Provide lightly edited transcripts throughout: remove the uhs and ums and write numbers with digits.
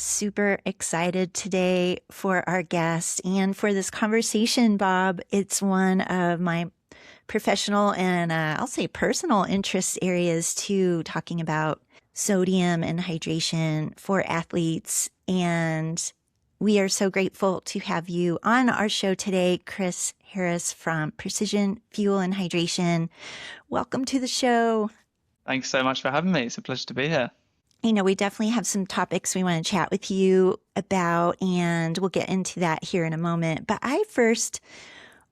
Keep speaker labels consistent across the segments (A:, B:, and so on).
A: super excited today for our guest and for this conversation, Bob. It's one of my professional and I'll say personal interest areas too, talking about sodium and hydration for athletes. And we are so grateful to have you on our show today, Chris Harris from Precision Fuel and Hydration. Welcome to the show.
B: Thanks so much for having me. It's a pleasure to be here.
A: We definitely have some topics we want to chat with you about, and we'll get into that here in a moment. But I first,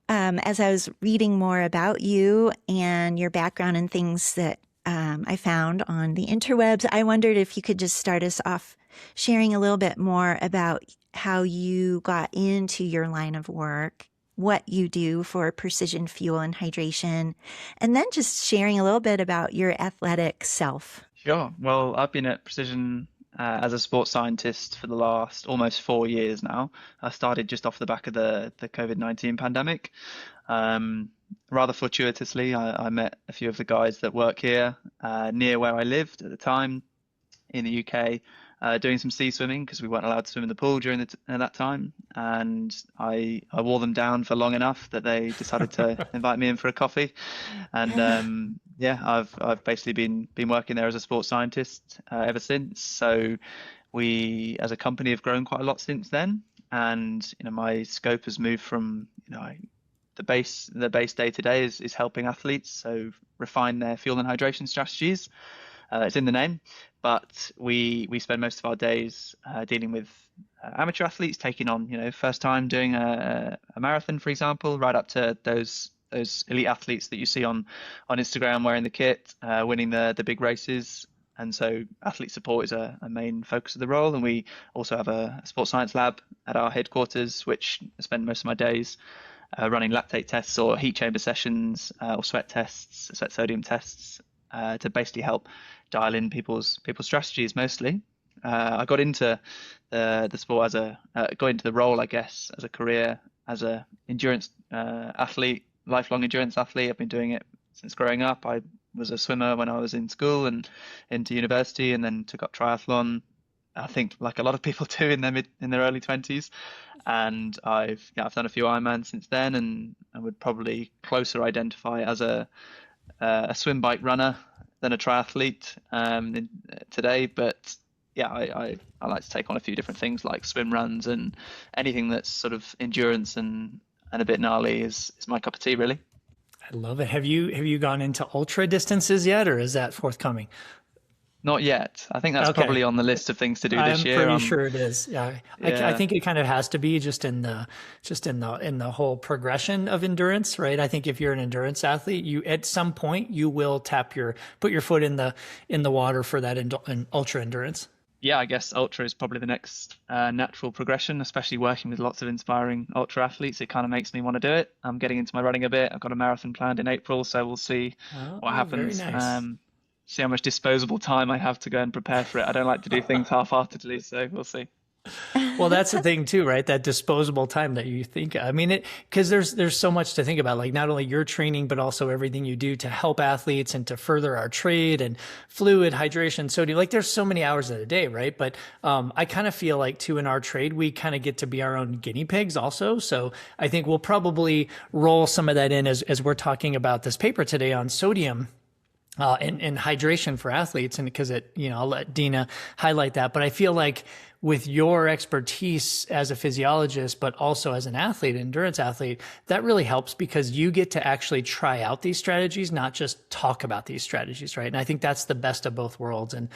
A: as I was reading more about you and your background and things that I found on the interwebs, I wondered if you could just start us off sharing a little bit more about how you got into your line of work, what you do for Precision Fuel and Hydration, and then just sharing a little bit about your athletic self.
B: Sure. Well, I've been at Precision as a sports scientist for the last almost 4 years now. I started just off the back of the COVID-19 pandemic. Rather fortuitously, I met a few of the guys that work here near where I lived at the time in the UK, doing some sea swimming because we weren't allowed to swim in the pool during that time. And I wore them down for long enough that they decided to invite me in for a coffee. And I've basically been working there as a sports scientist ever since. So we, as a company, have grown quite a lot since then. And my scope has moved from the base day to day is helping athletes so refine their fuel and hydration strategies. It's in the name, but we spend most of our days dealing with amateur athletes taking on, first time doing a marathon, for example, right up to those elite athletes that you see on Instagram wearing the kit, winning the big races. And so athlete support is a main focus of the role. And we also have a sports science lab at our headquarters, which I spend most of my days running lactate tests or heat chamber sessions or sweat tests, sweat sodium tests, to basically help dial in people's strategies mostly. I got into the sport got into the role, I guess, as a career, as a endurance athlete, lifelong endurance athlete. I've been doing it since growing up. I was a swimmer when I was in school and into university, and then took up triathlon. I think like a lot of people do in their early 20s, and I've done a few Ironmans since then, and I would probably closer identify as a swim bike runner than a triathlete today. But yeah, I like to take on a few different things like swim runs, and anything that's sort of endurance and a bit gnarly is my cup of tea, really.
C: I love it. Have you gone into ultra distances yet, or is that forthcoming?
B: Not yet. I think that's probably on the list of things to do this year.
C: I'm pretty sure it is. Yeah. I think it kind of has to be just in the whole progression of endurance, right? I think if you're an endurance athlete, you at some point you will put your foot in the water for that ultra endurance.
B: Yeah, I guess ultra is probably the next natural progression, especially working with lots of inspiring ultra athletes. It kind of makes me want to do it. I'm getting into my running a bit. I've got a marathon planned in April, so we'll see what happens.
C: Very nice.
B: See how much disposable time I have to go and prepare for it. I don't like to do things half-heartedly, so we'll see.
C: Well, that's the thing too, right? That disposable time that you think, I mean, because there's so much to think about, like not only your training, but also everything you do to help athletes and to further our trade and fluid, hydration, sodium. Like there's so many hours in a day, right? But I kind of feel like too in our trade, we kind of get to be our own guinea pigs also. So I think we'll probably roll some of that in as we're talking about this paper today on sodium. And hydration for athletes, and because I'll let Dina highlight that. But I feel like with your expertise as a physiologist, but also as an athlete, endurance athlete, that really helps because you get to actually try out these strategies, not just talk about these strategies, right? And I think that's the best of both worlds. And,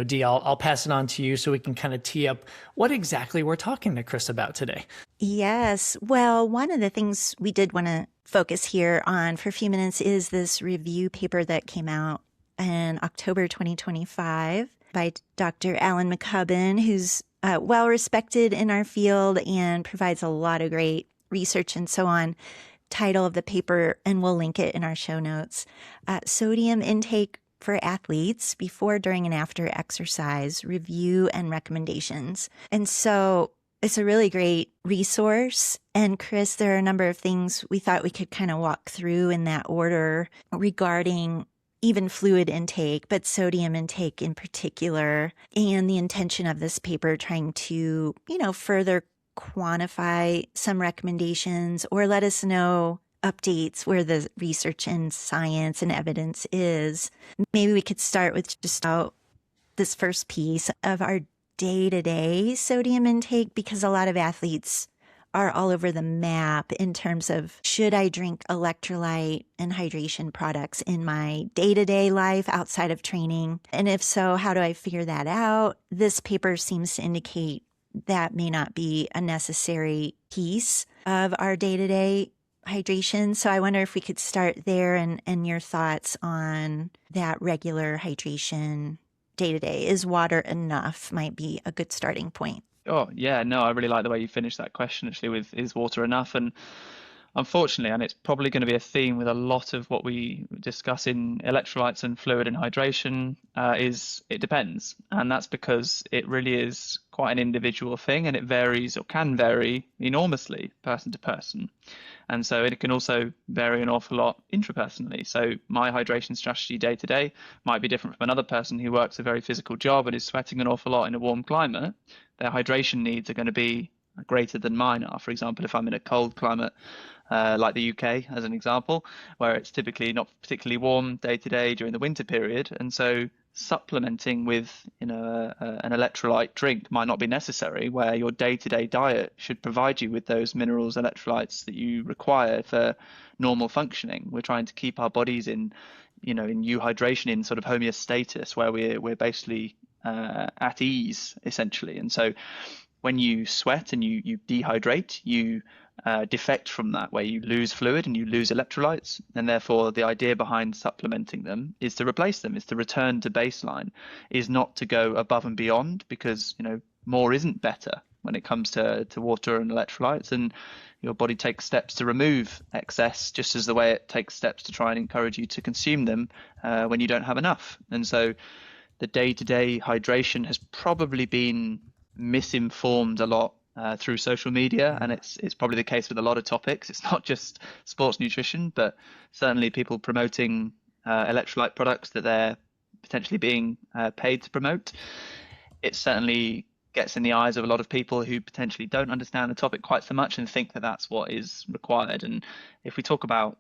C: Dee, I'll pass it on to you so we can kind of tee up what exactly we're talking to Chris about today.
A: Yes. Well, one of the things we did want to focus here on for a few minutes is this review paper that came out in October 2025 by Dr. Alan McCubbin, who's well respected in our field and provides a lot of great research and so on. Title of the paper, and we'll link it in our show notes. Sodium intake for athletes before, during, and after exercise, review and recommendations. And so it's a really great resource. And Chris, there are a number of things we thought we could kind of walk through in that order regarding even fluid intake, but sodium intake in particular, and the intention of this paper trying to, further quantify some recommendations or let us know updates where the research and science and evidence is. Maybe we could start with just this first piece of our day-to-day sodium intake, because a lot of athletes are all over the map in terms of, should I drink electrolyte and hydration products in my day-to-day life outside of training? And if so, how do I figure that out? This paper seems to indicate that may not be a necessary piece of our day-to-day hydration. So I wonder if we could start there and your thoughts on that regular hydration day-to-day. Is water enough? Might be a good starting point.
B: Oh, yeah, no, I really like the way you finished that question actually with, is water enough? And unfortunately, and it's probably going to be a theme with a lot of what we discuss in electrolytes and fluid and hydration, is it depends. And that's because it really is quite an individual thing, and it varies or can vary enormously person to person. And so it can also vary an awful lot intrapersonally. So my hydration strategy day to day might be different from another person who works a very physical job and is sweating an awful lot in a warm climate. Their hydration needs are going to be greater than mine are. For example, if I'm in a cold climate, like the UK as an example, where it's typically not particularly warm day to day during the winter period. And so supplementing with an electrolyte drink might not be necessary, where your day-to-day diet should provide you with those minerals, electrolytes that you require for normal functioning. We're trying to keep our bodies in euhydration, in sort of homeostasis, where we're basically at ease essentially. And so when you sweat and you dehydrate, you defect from that, where you lose fluid and you lose electrolytes, and therefore the idea behind supplementing them is to replace them, is to return to baseline, is not to go above and beyond, because more isn't better when it comes to water and electrolytes, and your body takes steps to remove excess, just as the way it takes steps to try and encourage you to consume them when you don't have enough. And so the day-to-day hydration has probably been misinformed a lot through social media, and it's probably the case with a lot of topics. It's not just sports nutrition, but certainly people promoting electrolyte products that they're potentially being paid to promote. It certainly gets in the eyes of a lot of people who potentially don't understand the topic quite so much and think that that's what is required. And if we talk about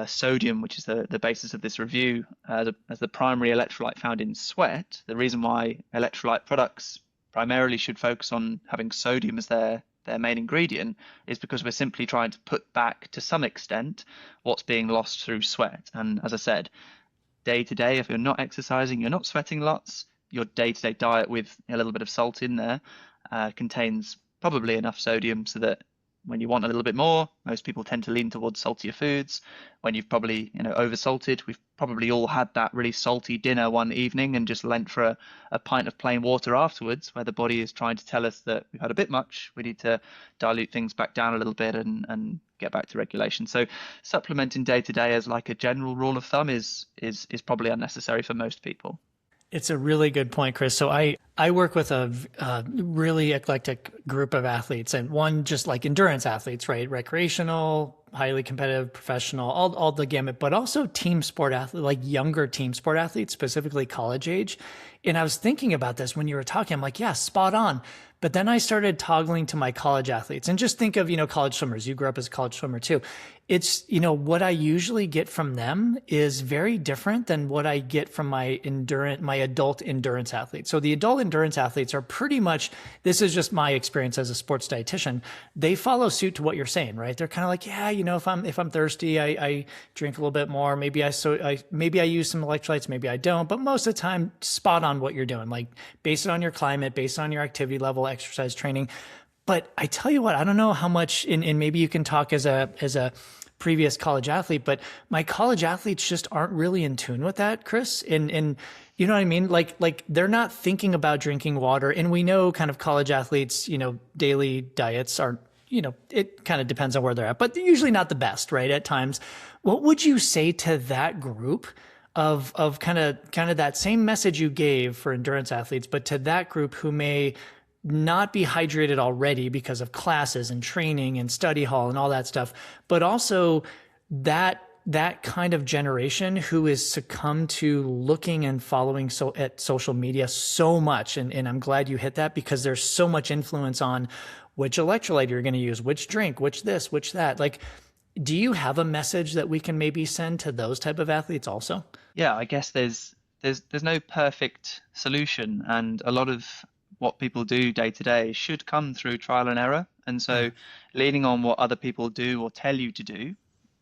B: sodium, which is the basis of this review, as the primary electrolyte found in sweat, the reason why electrolyte products primarily should focus on having sodium as their main ingredient is because we're simply trying to put back, to some extent, what's being lost through sweat. And as I said, day to day, if you're not exercising, you're not sweating lots, your day-to-day diet with a little bit of salt in there contains probably enough sodium so that when you want a little bit more, most people tend to lean towards saltier foods. When you've probably oversalted, we've probably all had that really salty dinner one evening and just lent for a pint of plain water afterwards, where the body is trying to tell us that we've had a bit much, we need to dilute things back down a little bit and get back to regulation. So supplementing day to day as like a general rule of thumb is probably unnecessary for most people.
C: It's a really good point, Chris. So I work with a really eclectic group of athletes, and one just like endurance athletes, right? Recreational, highly competitive, professional, all the gamut, but also team sport athletes, like younger team sport athletes, specifically college age. And I was thinking about this when you were talking. I'm like, yeah, spot on. But then I started toggling to my college athletes, and just think of, college swimmers. You grew up as a college swimmer too. It's, what I usually get from them is very different than what I get from my adult endurance athletes. So the adult endurance athletes are pretty much, this is just my experience as a sports dietitian. They follow suit to what you're saying, right? They're kind of like, yeah, if I'm thirsty, I drink a little bit more. Maybe I use some electrolytes, maybe I don't. But most of the time, spot on what you're doing. Like, based on your climate, based on your activity level, exercise training. But I tell you what, I don't know how much, and maybe you can talk as a previous college athlete, but my college athletes just aren't really in tune with that, Chris. And you know what I mean? Like they're not thinking about drinking water. And we know kind of college athletes, daily diets are, it kind of depends on where they're at, but they're usually not the best, right? At times. What would you say to that group of kind of that same message you gave for endurance athletes, but to that group who may not be hydrated already because of classes and training and study hall and all that stuff, but also that that kind of generation who is succumbed to looking and following at social media so much. And I'm glad you hit that, because there's so much influence on which electrolyte you're going to use, which drink, which this, which that. Like, do you have a message that we can maybe send to those type of athletes also?
B: Yeah, I guess there's no perfect solution, and a lot of what people do day to day should come through trial and error. And so leaning on what other people do or tell you to do,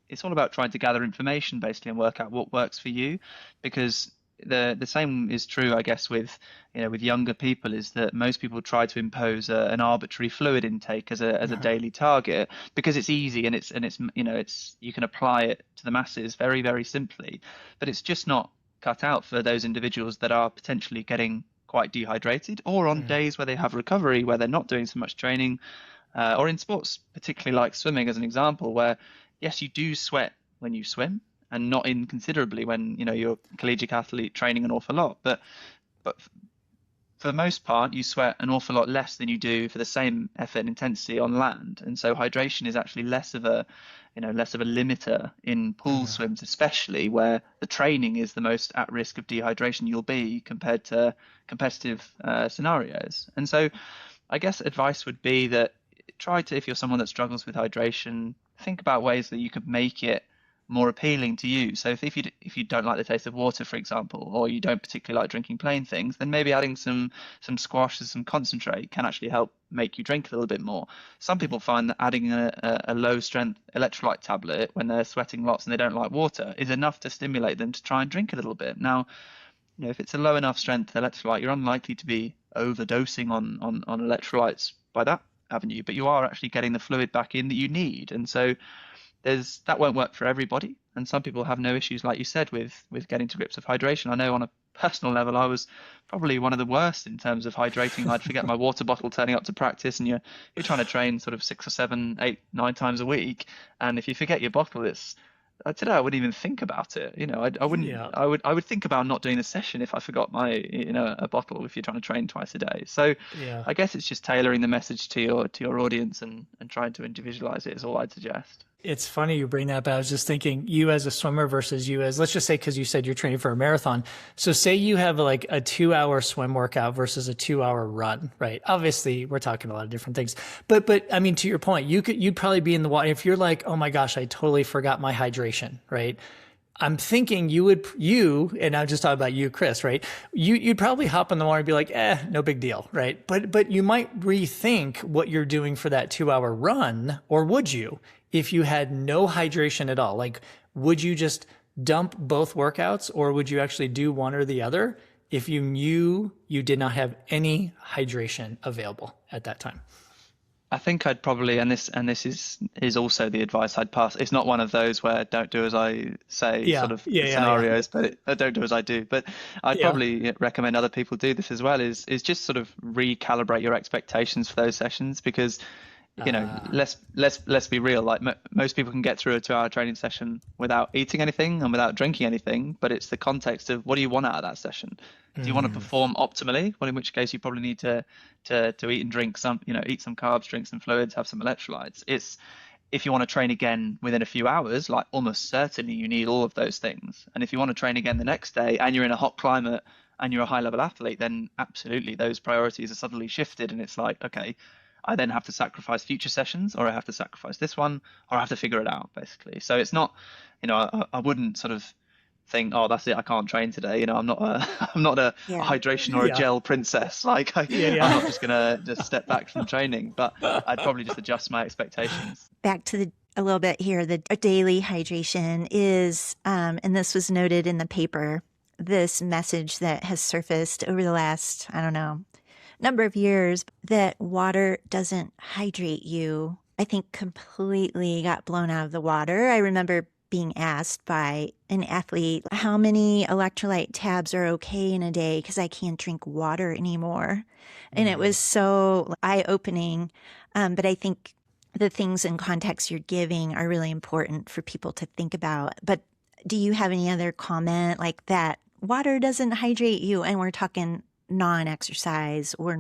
B: it's all about trying to gather information basically and work out what works for you. Because the same is true, I guess, with with younger people, is that most people try to impose an arbitrary fluid intake as a daily target, because it's easy and it's you can apply it to the masses very, very simply. But it's just not cut out for those individuals that are potentially getting quite dehydrated, or on days where they have recovery, where they're not doing so much training, or in sports, particularly like swimming as an example, where yes, you do sweat when you swim, and not inconsiderably when you're a collegiate athlete training an awful lot, but for the most part, you sweat an awful lot less than you do for the same effort and intensity on land. And so hydration is actually less of a limiter in pool swims, especially where the training is the most at risk of dehydration you'll be compared to competitive scenarios. And so I guess advice would be that try to, if you're someone that struggles with hydration, think about ways that you could make it more appealing to you. So if you don't like the taste of water, for example, or you don't particularly like drinking plain things, then maybe adding some squash or some concentrate can actually help make you drink a little bit more. Some people find that adding a low strength electrolyte tablet when they're sweating lots and they don't like water is enough to stimulate them to try and drink a little bit. Now, if it's a low enough strength electrolyte, you're unlikely to be overdosing on electrolytes by that avenue, but you are actually getting the fluid back in that you need. And so that won't work for everybody, and some people have no issues, like you said, with getting to grips with hydration. I know on a personal level, I was probably one of the worst in terms of hydrating. I'd forget my water bottle turning up to practice, and you're trying to train sort of 6 or 7, 8, 9 times a week, and if you forget your bottle, today I wouldn't even think about it. I wouldn't. Yeah. I would think about not doing the session if I forgot my a bottle, if you're trying to train twice a day. So yeah. I guess it's just tailoring the message to your audience and trying to individualize it is all I'd suggest.
C: It's funny you bring that up. I was just thinking, you as a swimmer versus you as, let's just say, because you said you're training for a marathon. So say you have like a 2-hour swim workout versus a 2-hour run, right? Obviously, we're talking a lot of different things. But I mean, to your point, you'd probably be in the water. If you're like, oh my gosh, I totally forgot my hydration, right? I'm thinking and I'm just talking about you, Chris, right? You'd probably hop in the water and be like, no big deal, right? But you might rethink what you're doing for that 2-hour run, or would you, if you had no hydration at all? Like, would you just dump both workouts, or would you actually do one or the other if you knew you did not have any hydration available at that time?
B: I think I'd probably, and this is also the advice I'd pass. It's not one of those where don't do as I say scenarios, but don't do as I do. But I'd probably recommend other people do this as well. Is just sort of recalibrate your expectations for those sessions, because let's be real. Like most people can get through a 2-hour training session without eating anything and without drinking anything. But it's the context of, what do you want out of that session? Do you want to perform optimally? Well, in which case you probably need to eat and drink some, eat some carbs, drink some fluids, have some electrolytes. It's, if you want to train again within a few hours, like almost certainly you need all of those things. And if you want to train again the next day and you're in a hot climate and you're a high level athlete, then absolutely those priorities are suddenly shifted. And it's like, okay, I then have to sacrifice future sessions, or I have to sacrifice this one, or I have to figure it out, basically. So it's not, I wouldn't sort of think, oh, that's it, I can't train today. I'm not a hydration or a gel princess. Like I'm not just gonna just step back from training, but I'd probably just adjust my expectations.
A: Back to a little bit here, the daily hydration is, and this was noted in the paper, this message that has surfaced over the last, number of years, that water doesn't hydrate you, I think completely got blown out of the water. I remember being asked by an athlete, how many electrolyte tabs are okay in a day, because I can't drink water anymore. And it was so eye-opening. But I think the things and context you're giving are really important for people to think about. But do you have any other comment like that? Water doesn't hydrate you, and we're talking non-exercise or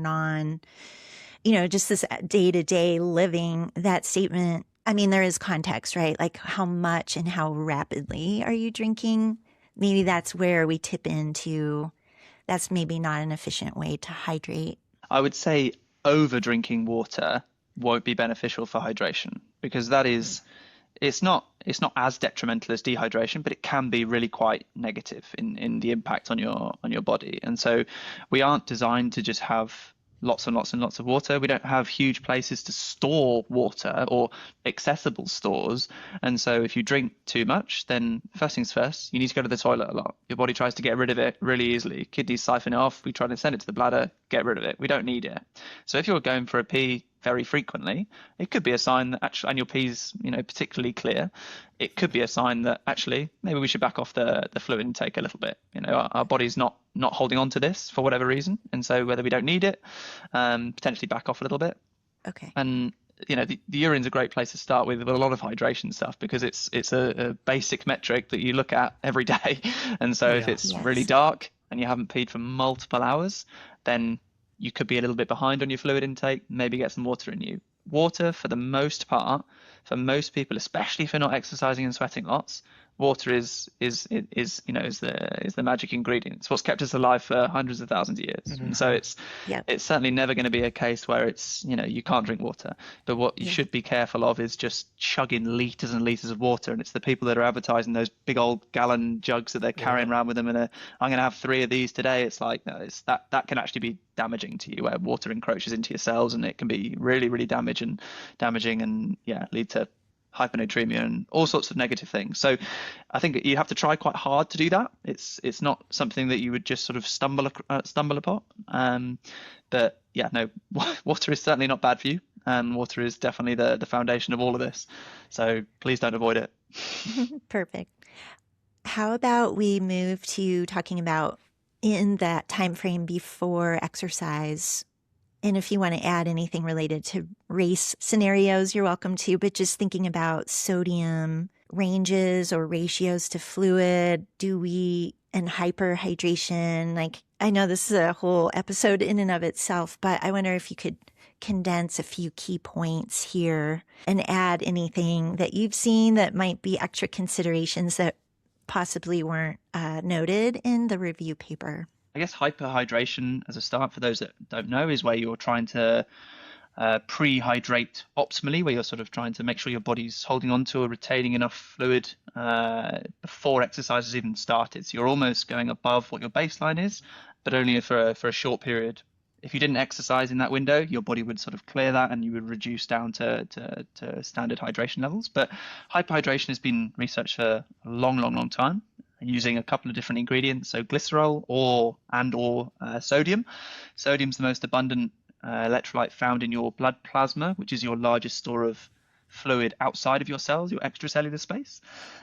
A: just this day-to-day living. That statement, I mean, there is context, right? Like how much and how rapidly are you drinking? Maybe that's where we tip into that's maybe not an efficient way to hydrate.
B: I would say over drinking water won't be beneficial for hydration because that is it's not as detrimental as dehydration, but it can be really quite negative in the impact on your body. And so we aren't designed to just have lots and lots and lots of water. We don't have huge places to store water or accessible stores. And so if you drink too much, then first things first, you need to go to the toilet a lot. Your body tries to get rid of it really easily. Kidneys siphon it off. We try to send it to the bladder, get rid of it. We don't need it. So if you're going for a pee very frequently, it could be a sign that actually, and your pee's, particularly clear, it could be a sign that actually maybe we should back off the fluid intake a little bit. Our body's not holding on to this for whatever reason, and so whether we don't need it, potentially back off a little bit.
A: Okay.
B: And the urine's a great place to start with a lot of hydration stuff because it's a basic metric that you look at every day. And so if it's really dark and you haven't peed for multiple hours, then you could be a little bit behind on your fluid intake, maybe get some water in you. Water, for the most part, for most people, especially if you're not exercising and sweating lots, water is the magic ingredient. It's what's kept us alive for hundreds of thousands of years. Mm-hmm. And so it's certainly never going to be a case where it's you can't drink water. But what you should be careful of is just chugging liters and liters of water. And it's the people that are advertising those big old gallon jugs that they're carrying around with them, and I'm going to have 3 of these today. It's like no, that can actually be damaging to you, where water encroaches into your cells, and it can be really, really damaging and lead to hyponatremia and all sorts of negative things. So I think you have to try quite hard to do that. It's not something that you would just sort of stumble upon. But water is certainly not bad for you, and water is definitely the foundation of all of this. So please don't avoid it.
A: Perfect. How about we move to talking about in that time frame before exercise? And if you want to add anything related to race scenarios, you're welcome to, but just thinking about sodium ranges or ratios to fluid, and hyperhydration. Like, I know this is a whole episode in and of itself, but I wonder if you could condense a few key points here and add anything that you've seen that might be extra considerations that possibly weren't noted in the review paper.
B: I guess hyperhydration, as a start, for those that don't know, is where you're trying to pre-hydrate optimally, where you're sort of trying to make sure your body's holding on to or retaining enough fluid before exercise has even started. So you're almost going above what your baseline is, but only for a short period. If you didn't exercise in that window, your body would sort of clear that and you would reduce down to standard hydration levels. But hyperhydration has been researched for a long time, using a couple of different ingredients, so glycerol or sodium. Sodium's the most abundant electrolyte found in your blood plasma, which is your largest store of fluid outside of your cells, your extracellular space.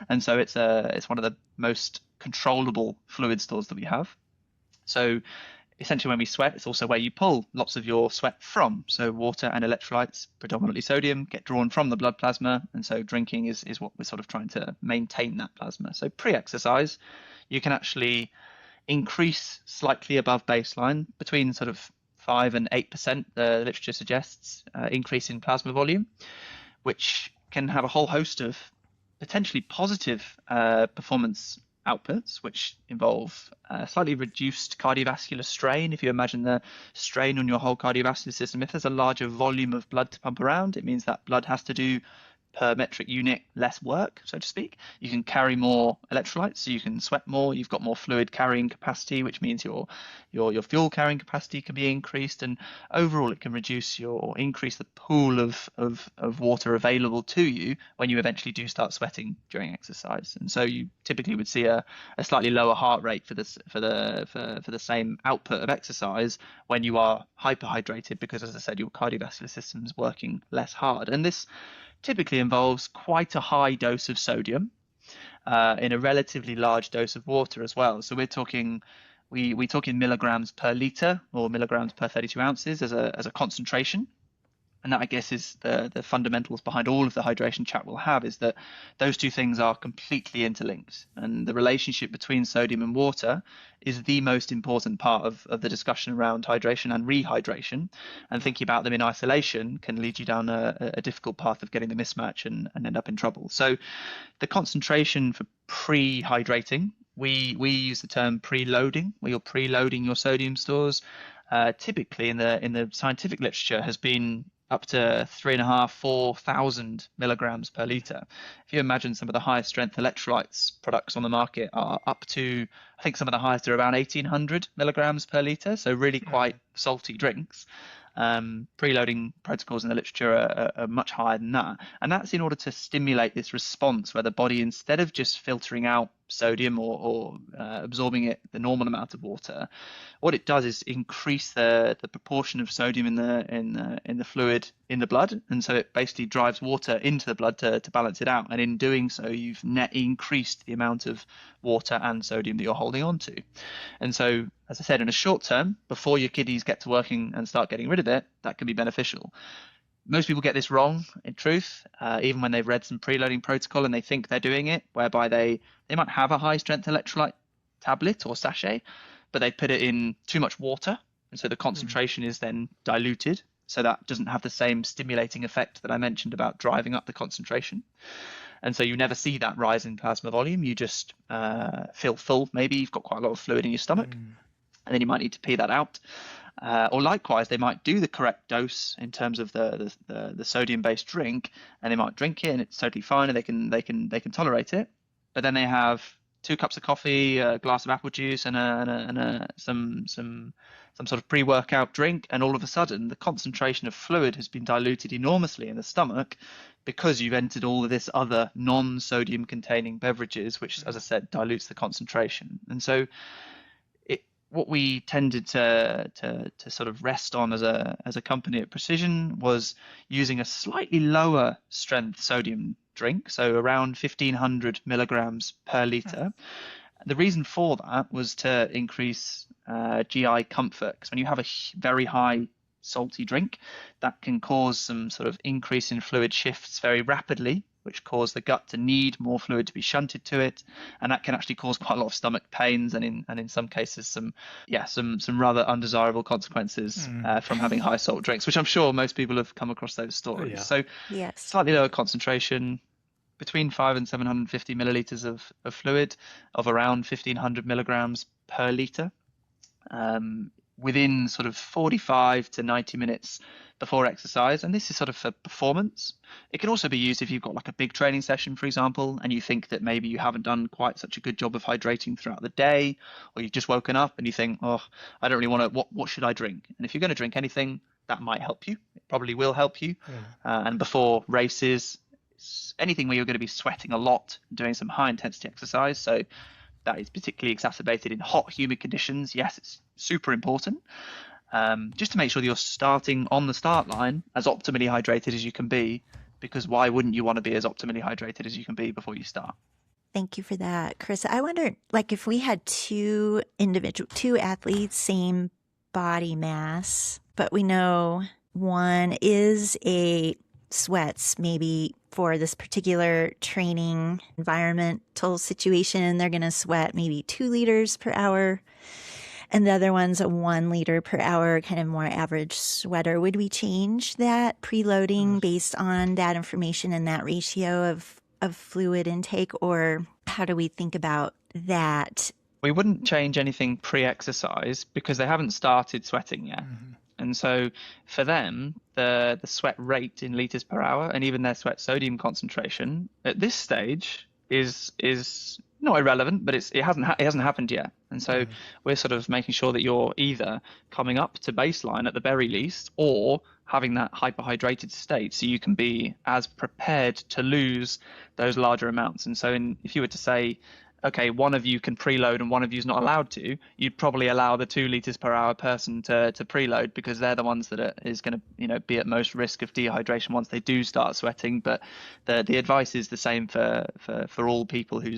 B: And so it's one of the most controllable fluid stores that we have. So essentially when we sweat, it's also where you pull lots of your sweat from. So water and electrolytes, predominantly sodium, get drawn from the blood plasma. And so drinking is what we're sort of trying to maintain that plasma. So pre-exercise, you can actually increase slightly above baseline, between sort of 5 and 8%, the literature suggests, increase in plasma volume, which can have a whole host of potentially positive performance outputs, which involve slightly reduced cardiovascular strain. If you imagine the strain on your whole cardiovascular system, if there's a larger volume of blood to pump around, it means that blood has to do per metric unit less work, so to speak. You can carry more electrolytes, so you can sweat more. You've got more fluid carrying capacity, which means your fuel carrying capacity can be increased, and overall it can increase the pool of water available to you when you eventually do start sweating during exercise. And so you typically would see a slightly lower heart rate for the same output of exercise when you are hyperhydrated, because, as I said, your cardiovascular system is working less hard. And this typically involves quite a high dose of sodium in a relatively large dose of water as well. So we're talking milligrams per liter or milligrams per 32 ounces as a concentration. and that I guess is the fundamentals behind all of the hydration chat we'll have, is that those two things are completely interlinked, and the relationship between sodium and water is the most important part of the discussion around hydration and rehydration. And thinking about them in isolation can lead you down a difficult path of getting the mismatch and end up in trouble. So the concentration for pre-hydrating, we use the term preloading, where you're preloading your sodium stores. Typically in the scientific literature has been up to 3,500–4,000 milligrams per liter. If you imagine some of the highest strength electrolytes products on the market are up to, I think some of the highest are around 1,800 milligrams per liter, so really quite salty drinks. Preloading protocols in the literature are much higher than that, and that's in order to stimulate this response where the body, instead of just filtering out sodium or absorbing it the normal amount of water, what it does is increase the proportion of sodium in the fluid in the blood, and so it basically drives water into the blood to balance it out, and in doing so you've net increased the amount of water and sodium that you're holding on to. And so, as I said, in a short term, before your kidneys get to working and start getting rid of it, that can be beneficial. Most people get this wrong, in truth, even when they've read some preloading protocol and they think they're doing it, whereby they might have a high strength electrolyte tablet or sachet, but they put it in too much water, and so the concentration is then diluted, so that doesn't have the same stimulating effect that I mentioned about driving up the concentration. And so you never see that rise in plasma volume. You just feel full. Maybe you've got quite a lot of fluid in your stomach, and then you might need to pee that out. Or likewise, they might do the correct dose in terms of the sodium-based drink, and they might drink it, and it's totally fine, and they can tolerate it. But then they have 2 cups of coffee, a glass of apple juice, and some sort of pre-workout drink, and all of a sudden the concentration of fluid has been diluted enormously in the stomach because you've entered all of this other non-sodium containing beverages, which, as I said, dilutes the concentration. And so what we tended to sort of rest on as a company at Precision was using a slightly lower strength sodium drink, so around 1,500 milligrams per liter. The reason for that was to increase GI comfort, because when you have a very high salty drink, that can cause some sort of increase in fluid shifts very rapidly, which cause the gut to need more fluid to be shunted to it, and that can actually cause quite a lot of stomach pains and in some cases some rather undesirable consequences from having high salt drinks, which I'm sure most people have come across those stories. Yeah. So
A: yes,
B: slightly lower concentration, between 500 and 750 milliliters of fluid, of around 1,500 milligrams per liter, within sort of 45 to 90 minutes before exercise. And this is sort of for performance. It can also be used if you've got like a big training session, for example, and you think that maybe you haven't done quite such a good job of hydrating throughout the day, or you've just woken up and you think, oh, I don't really want to, what should I drink? And if you're going to drink anything, that might help you. It probably will help you. And before races, anything where you're going to be sweating a lot, doing some high intensity exercise. So that is particularly exacerbated in hot, humid conditions. Yes, it's super important. Just to make sure that you're starting on the start line as optimally hydrated as you can be, because why wouldn't you want to be as optimally hydrated as you can be before you start?
A: Thank you for that, Chris. I wonder, like, if we had two athletes, same body mass, but we know one is sweats maybe for this particular training environmental situation, they're going to sweat maybe 2 liters per hour. And the other one's a 1 liter per hour, kind of more average sweater. Would we change that preloading based on that information and that ratio of fluid intake? Or how do we think about that?
B: We wouldn't change anything pre-exercise because they haven't started sweating yet. And so for them, the sweat rate in liters per hour and even their sweat sodium concentration at this stage is not irrelevant, but it hasn't happened yet. And so we're sort of making sure that you're either coming up to baseline at the very least, or having that hyperhydrated state so you can be as prepared to lose those larger amounts. And so if you were to say, okay, one of you can preload and one of you is not allowed to, you'd probably allow the 2 liters per hour person to preload, because they're the ones that is going to be at most risk of dehydration once they do start sweating. But the advice is the same for all people who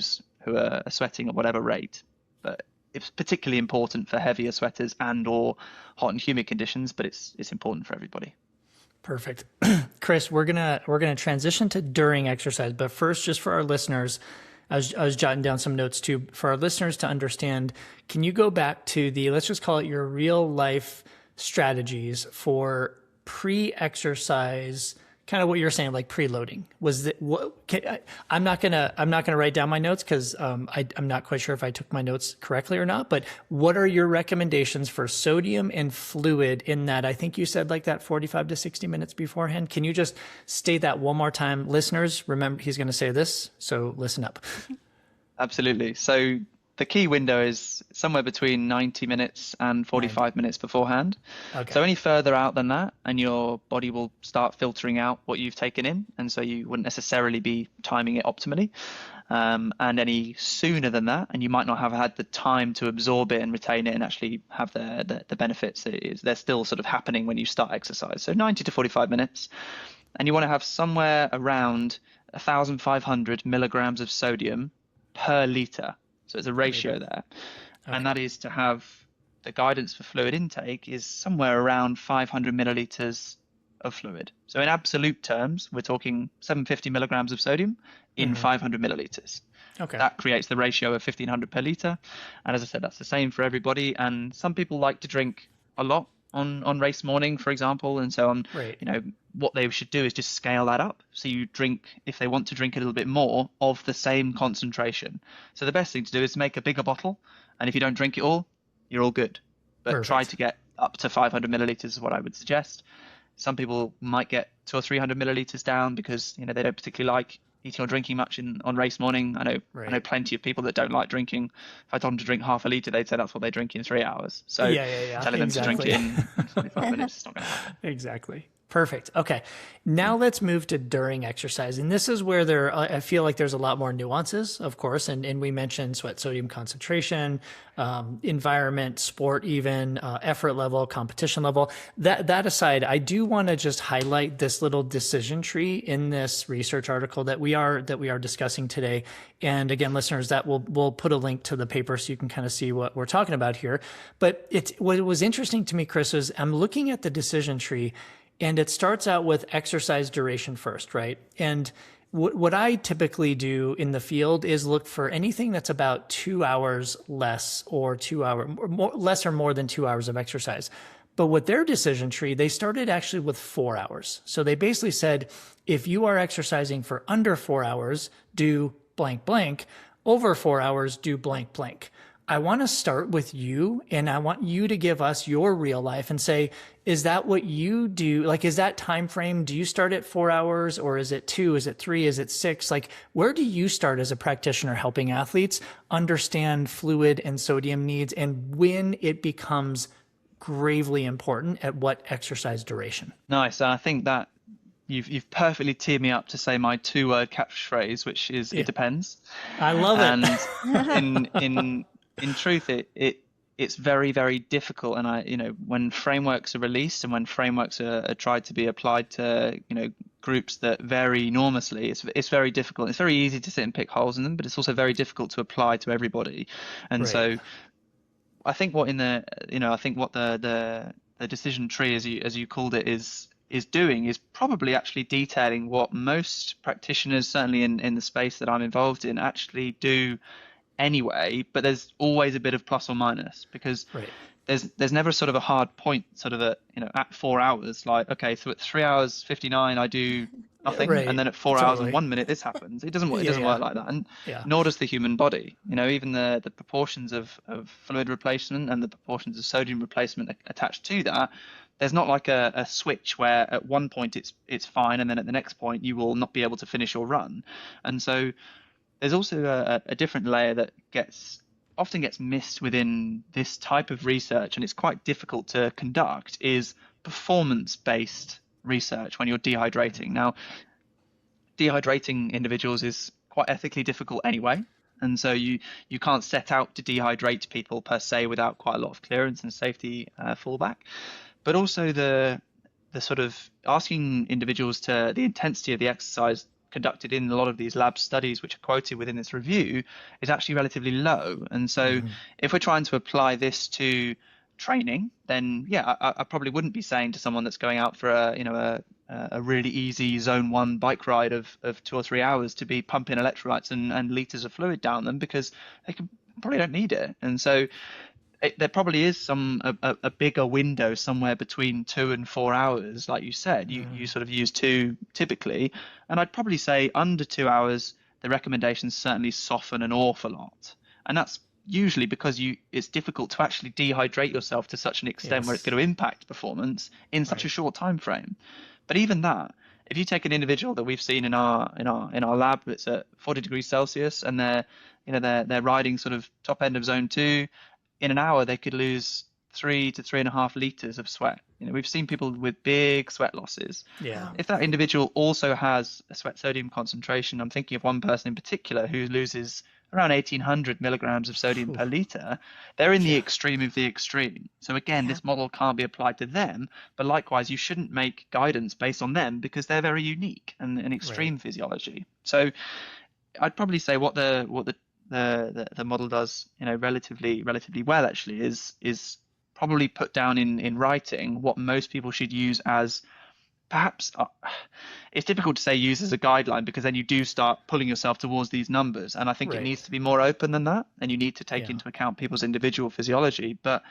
B: are sweating at whatever rate. But it's particularly important for heavier sweaters and or hot and humid conditions, but it's important for everybody.
C: Perfect. Chris, we're gonna transition to during exercise, but first, just for our listeners, I was jotting down some notes too for our listeners to understand. Can you go back to let's just call it your real life strategies for pre-exercise, kind of what you're saying, like preloading? Was that I'm not gonna write down my notes because I'm not quite sure if I took my notes correctly or not. But what are your recommendations for sodium and fluid in that? I think you said like that 45 to 60 minutes beforehand. Can you just state that one more time, listeners? Remember, he's going to say this, so listen up.
B: Absolutely. So the key window is somewhere between 90 minutes and 45 minutes beforehand.
C: Okay.
B: So any further out than that, and your body will start filtering out what you've taken in. And so you wouldn't necessarily be timing it optimally. And any sooner than that, and you might not have had the time to absorb it and retain it and actually have the benefits. They're still sort of happening when you start exercise. So 90 to 45 minutes. And you want to have somewhere around 1,500 milligrams of sodium per liter. So it's a ratio there.
C: Okay.
B: And that is to have the guidance for fluid intake is somewhere around 500 milliliters of fluid. So in absolute terms, we're talking 750 milligrams of sodium in 500 milliliters.
C: Okay.
B: That creates the ratio of 1,500 per liter. And as I said, that's the same for everybody. And some people like to drink a lot on race morning, for example. And so
C: Right.
B: what they should do is just scale that up. So you drink, if they want to drink a little bit more, of the same concentration. So the best thing to do is make a bigger bottle. And if you don't drink it all, you're all good. But
C: Perfect.
B: try to get up to 500 milliliters is what I would suggest. Some people might get 200 or 300 milliliters down because they don't particularly like eating or drinking much on race morning. I know plenty of people that don't like drinking. If I told them to drink half a liter, they'd say that's what they drink in 3 hours. So telling them to drink it in 45 minutes is not going to happen.
C: Exactly. Perfect. Okay. Now let's move to during exercise. And this is where I feel like there's a lot more nuances, of course. And we mentioned sweat sodium concentration, environment, sport, even effort level, competition level. That aside, I do want to just highlight this little decision tree in this research article that we are discussing today. And again, listeners, we'll put a link to the paper so you can kind of see what we're talking about here. But what was interesting to me, Chris, is I'm looking at the decision tree. And it starts out with exercise duration first, right? And what I typically do in the field is look for anything that's about 2 hours less or less or more than 2 hours of exercise. But with their decision tree, they started actually with 4 hours. So they basically said, if you are exercising for under 4 hours, do blank, blank. Over 4 hours, do blank, blank. I want to start with you, and I want you to give us your real life and say, is that what you do? Like, is that time frame? Do you start at 4 hours, or is it 2? Is it 3? Is it 6? Like, where do you start as a practitioner helping athletes understand fluid and sodium needs, and when it becomes gravely important at what exercise duration?
B: Nice. And I think that you've perfectly teed me up to say my 2-word catchphrase, which is it depends.
C: I love it.
B: And in truth, it's very, very difficult. And when frameworks are released and when frameworks are tried to be applied to, groups that vary enormously, it's very difficult. It's very easy to sit and pick holes in them, but it's also very difficult to apply to everybody. And so I think what the decision tree, as you called it, is doing is probably actually detailing what most practitioners, certainly in the space that I'm involved in, actually do anyway, but there's always a bit of plus or minus because there's never sort of a hard point sort of at 4 hours, like, okay, so at 3 hours 59 I do nothing, and then at 4 hours and 1 minute this happens. It doesn't work like that, and nor does the human body. Even the proportions of fluid replacement and the proportions of sodium replacement attached to that, there's not like a switch where at one point it's fine and then at the next point you will not be able to finish your run. And so there's also a different layer that often gets missed within this type of research, and it's quite difficult to conduct, is performance-based research when you're dehydrating. Now, dehydrating individuals is quite ethically difficult anyway, and so you can't set out to dehydrate people per se without quite a lot of clearance and safety fallback. But also the sort of asking individuals to the intensity of the exercise conducted in a lot of these lab studies which are quoted within this review is actually relatively low. And so if we're trying to apply this to training, then I probably wouldn't be saying to someone that's going out for a a really easy zone 1 bike ride of 2 or 3 hours to be pumping electrolytes and liters of fluid down them, because they probably don't need it. And so there probably is a bigger window somewhere between 2 and 4 hours, like you said. You sort of use 2 typically, and I'd probably say under 2 hours the recommendations certainly soften an awful lot, and that's usually because it's difficult to actually dehydrate yourself to such an extent where it's going to impact performance in such a short time frame. But even that, if you take an individual that we've seen in our lab that's at 40 degrees Celsius, and they're riding sort of top end of zone 2, in an hour they could lose 3 to 3.5 liters of sweat. We've seen people with big sweat losses.
C: Yeah.
B: If that individual also has a sweat sodium concentration, I'm thinking of one person in particular who loses around 1,800 milligrams of sodium per liter, they're in the extreme of the extreme. So again, this model can't be applied to them, but likewise, you shouldn't make guidance based on them, because they're very unique and an extreme physiology. So I'd probably say what the model does, relatively well actually, is probably put down in writing what most people should use as, perhaps it's difficult to say use as a guideline, because then you do start pulling yourself towards these numbers, and I think it needs to be more open than that, and you need to take into account people's individual physiology. But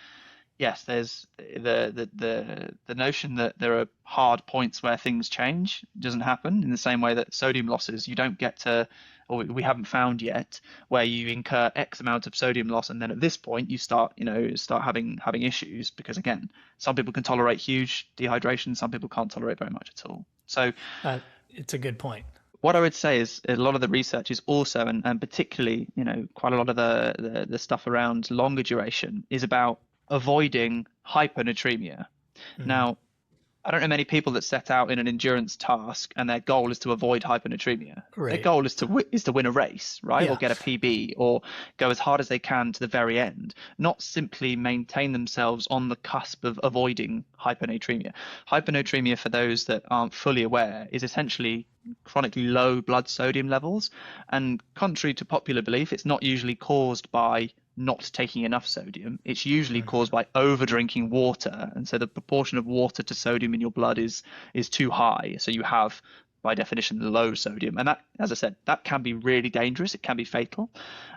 B: yes, there's the notion that there are hard points where things change. It doesn't happen in the same way that sodium losses, you don't get to, or we haven't found yet, where you incur X amount of sodium loss and then at this point you start having issues, because again, some people can tolerate huge dehydration, some people can't tolerate very much at all. So
C: it's a good point.
B: What I would say is a lot of the research is also, and particularly, quite a lot of the stuff around longer duration is about avoiding hyponatremia. Now, I don't know many people that set out in an endurance task and their goal is to avoid hyponatremia. Their goal is to win a race, right? Or get a PB, or go as hard as they can to the very end, not simply maintain themselves on the cusp of avoiding hyponatremia. Hyponatremia, for those that aren't fully aware, is essentially chronically low blood sodium levels. And contrary to popular belief, it's not usually caused by not taking enough sodium. It's usually caused by over drinking water, and so the proportion of water to sodium in your blood is too high, so you have by definition low sodium, and that, as I said, that can be really dangerous. It can be fatal.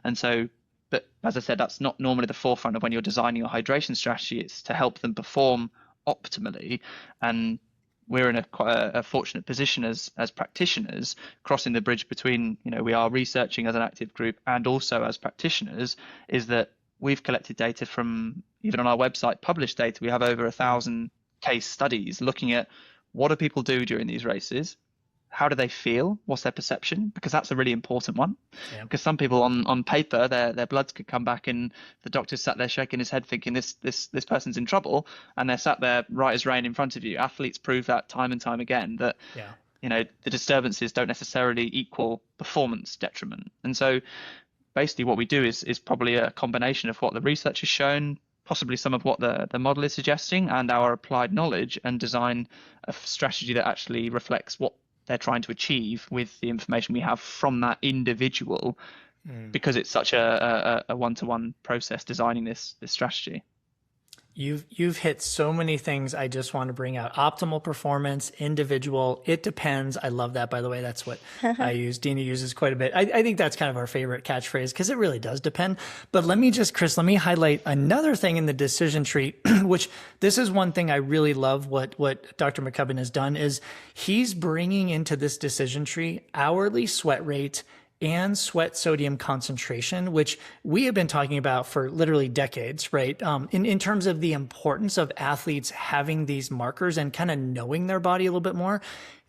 B: And so, but as I said, that's not normally the forefront of when you're designing your hydration strategy. It's to help them perform optimally, and we're in quite a fortunate position as practitioners, crossing the bridge between, we are researching as an active group and also as practitioners, is that we've collected data from, even on our website, published data. We have over 1,000 case studies looking at what do people do during these races, how do they feel, what's their perception, because that's a really important one. Because some people on paper, their bloods could come back and the doctor's sat there shaking his head thinking this person's in trouble, and they're sat there right as rain in front of you. Athletes prove that time and time again, that the disturbances don't necessarily equal performance detriment. And so basically what we do is probably a combination of what the research has shown, possibly some of what the model is suggesting, and our applied knowledge, and design a strategy that actually reflects what they're trying to achieve with the information we have from that individual, because it's such a one-to-one process designing this strategy.
C: You've hit so many things I just want to bring out. Optimal performance, individual, it depends. I love that, by the way. That's what I use. Dina uses quite a bit. I think that's kind of our favorite catchphrase, because it really does depend. But Chris, let me highlight another thing in the decision tree, which this is one thing I really love what Dr. McCubbin has done, is he's bringing into this decision tree hourly sweat rate and sweat sodium concentration, which we have been talking about for literally decades, right? In terms of the importance of athletes having these markers and kind of knowing their body a little bit more.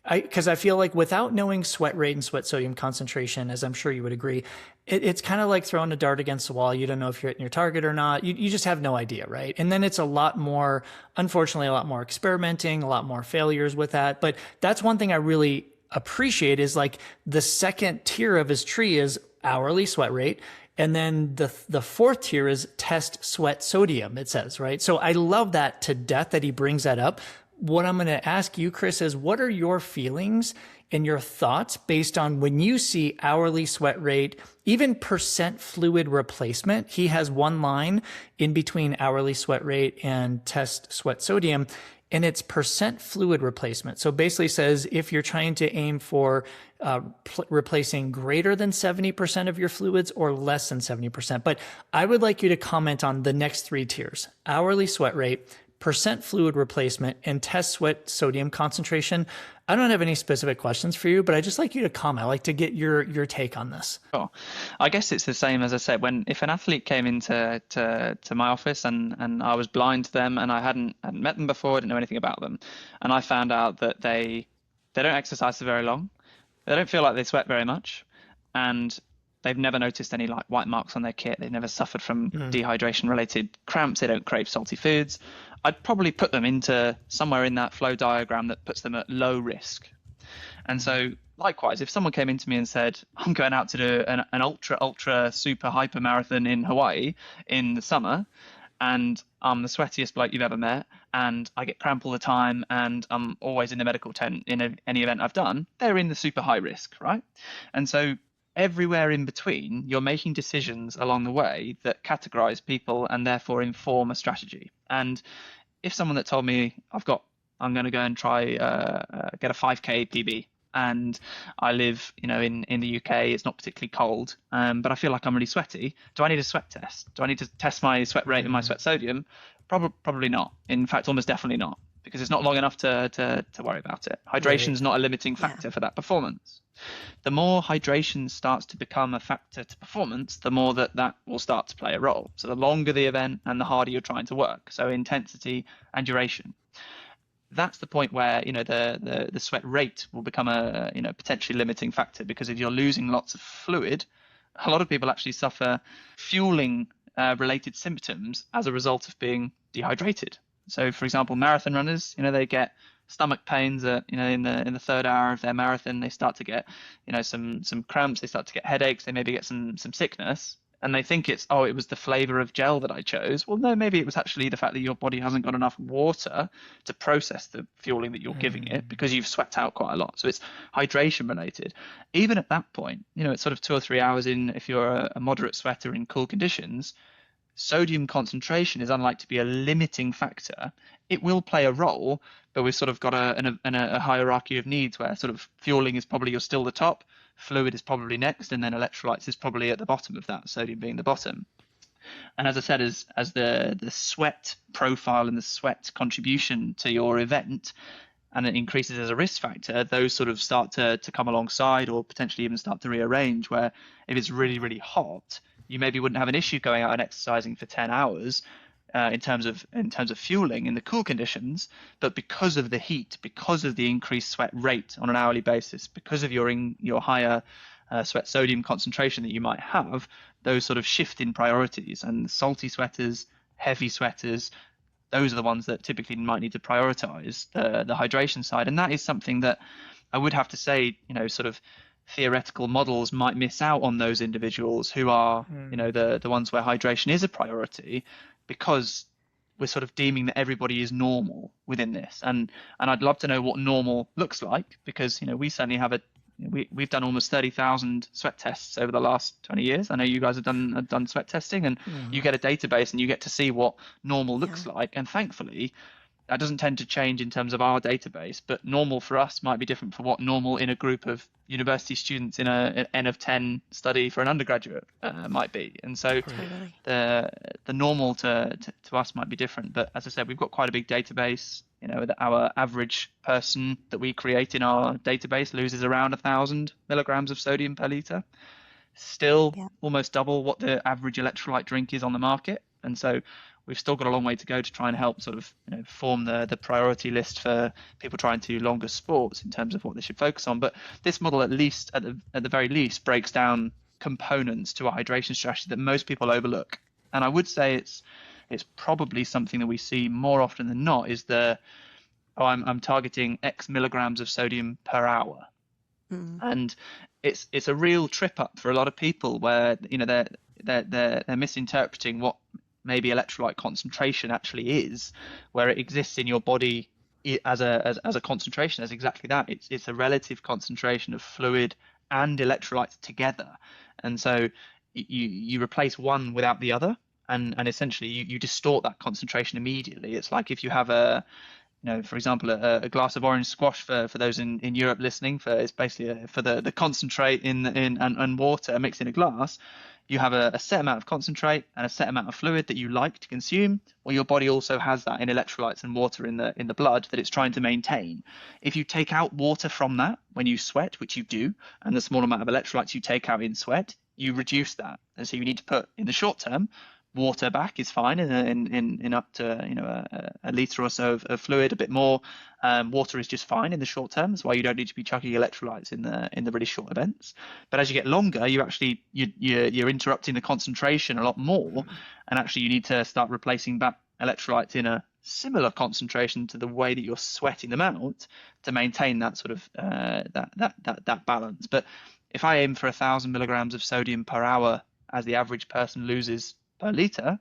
C: Because I feel like without knowing sweat rate and sweat sodium concentration, as I'm sure you would agree, it's kind of like throwing a dart against the wall. You don't know if you're hitting your target or not. You just have no idea, right? And then it's unfortunately, a lot more experimenting, a lot more failures with that. But that's one thing I really appreciate, is like the second tier of his tree is hourly sweat rate. And then the fourth tier is test sweat sodium, it says, right? So I love that to death that he brings that up. What I'm going to ask you, Chris, is what are your feelings and your thoughts based on when you see hourly sweat rate, even percent fluid replacement? He has one line in between hourly sweat rate and test sweat sodium. and it's percent fluid replacement. So basically says if you're trying to aim for replacing greater than 70% of your fluids or less than 70%. But I would like you to comment on the next three tiers: hourly sweat rate, percent fluid replacement, and test sweat sodium concentration. I don't have any specific questions for you, but I'd just like you to comment. I'd like to get your take on this.
B: Sure. I guess it's the same as I said, if an athlete came into my office and I was blind to them and I hadn't met them before, didn't know anything about them, and I found out that they don't exercise for very long, they don't feel like they sweat very much, and they've never noticed any like white marks on their kit, they've never suffered from dehydration related cramps, they don't crave salty foods, I'd probably put them into somewhere in that flow diagram that puts them at low risk. And so likewise, if someone came into me and said, I'm going out to do an ultra super hyper marathon in Hawaii in the summer, and I'm the sweatiest bloke you've ever met, and I get cramp all the time, and I'm always in the medical tent in any event I've done, they're in the super high risk, right? And so everywhere in between, you're making decisions along the way that categorize people and therefore inform a strategy. And if someone that told me I'm going to go and try get a 5K PB, and I live, in the UK, it's not particularly cold, but I feel like I'm really sweaty. Do I need a sweat test? Do I need to test my sweat rate and my sweat sodium? Probably not. In fact, almost definitely not, because it's not long enough to worry about it. Hydration's not a limiting factor for that performance. The more hydration starts to become a factor to performance, the more that will start to play a role. So the longer the event and the harder you're trying to work. So intensity and duration. That's the point where the sweat rate will become a potentially limiting factor, because if you're losing lots of fluid, a lot of people actually suffer fueling related symptoms as a result of being dehydrated. So for example, marathon runners, they get stomach pains in the third hour of their marathon. They start to get some cramps, they start to get headaches, they maybe get some sickness, and they think it was the flavor of gel that I chose. Well, no, maybe it was actually the fact that your body hasn't got enough water to process the fueling that you're giving it, because you've sweat out quite a lot. So it's hydration related. Even at that point, it's sort of 2 or 3 hours in, if you're a moderate sweater in cool conditions, sodium concentration is unlikely to be a limiting factor. It will play a role, but we've sort of got a hierarchy of needs where sort of fueling is probably still the top, fluid is probably next, and then electrolytes is probably at the bottom of that, sodium being the bottom. And as I said, as the sweat profile and the sweat contribution to your event, and it increases as a risk factor, those sort of start to come alongside, or potentially even start to rearrange, where if it's really, really hot, you maybe wouldn't have an issue going out and exercising for 10 hours in terms of fueling in the cool conditions, but because of the heat, because of the increased sweat rate on an hourly basis, because of your higher sweat sodium concentration that you might have, those sort of shift in priorities, and salty sweaters, heavy sweaters, those are the ones that typically might need to prioritize the hydration side. And that is something that I would have to say, sort of theoretical models might miss out on those individuals who are, the ones where hydration is a priority, because we're sort of deeming that everybody is normal within this. And I'd love to know what normal looks like, because, we certainly have we've done almost 30,000 sweat tests over the last 20 years. I know you guys have done sweat testing, and you get a database and you get to see what normal looks like. And thankfully, that doesn't tend to change in terms of our database, but normal for us might be different for what normal in a group of university students in an N of 10 study for an undergraduate might be. And so the normal to us might be different. But as I said, we've got quite a big database. Our average person that we create in our database loses around 1,000 milligrams of sodium per liter. Still almost double what the average electrolyte drink is on the market. And so we've still got a long way to go to try and help sort of form the priority list for people trying to do longer sports in terms of what they should focus on. But this model, at the very least, breaks down components to a hydration strategy that most people overlook. And I would say it's probably something that we see more often than not is I'm targeting X milligrams of sodium per hour. And it's a real trip up for a lot of people, where they're misinterpreting what maybe electrolyte concentration actually is, where it exists in your body as a concentration, as exactly that. It's a relative concentration of fluid and electrolytes together, and so you replace one without the other, and essentially you distort that concentration immediately. It's like if you have For example, a glass of orange squash for those in Europe listening, it's basically for the concentrate and water mixed in a glass. You have a set amount of concentrate and a set amount of fluid that you like to consume. Well, your body also has that in electrolytes and water in the blood that it's trying to maintain. If you take out water from that when you sweat, which you do, and the small amount of electrolytes you take out in sweat, you reduce that. And so you need to put in the short term, water back is fine in up to a liter or so of fluid, a bit more. Water is just fine in the short term. That's why you don't need to be chugging electrolytes in the really short events. But as you get longer, you're interrupting the concentration a lot more, and actually you need to start replacing back electrolytes in a similar concentration to the way that you're sweating them out to maintain that sort of that balance. But if I aim for 1,000 milligrams of sodium per hour as the average person loses per liter,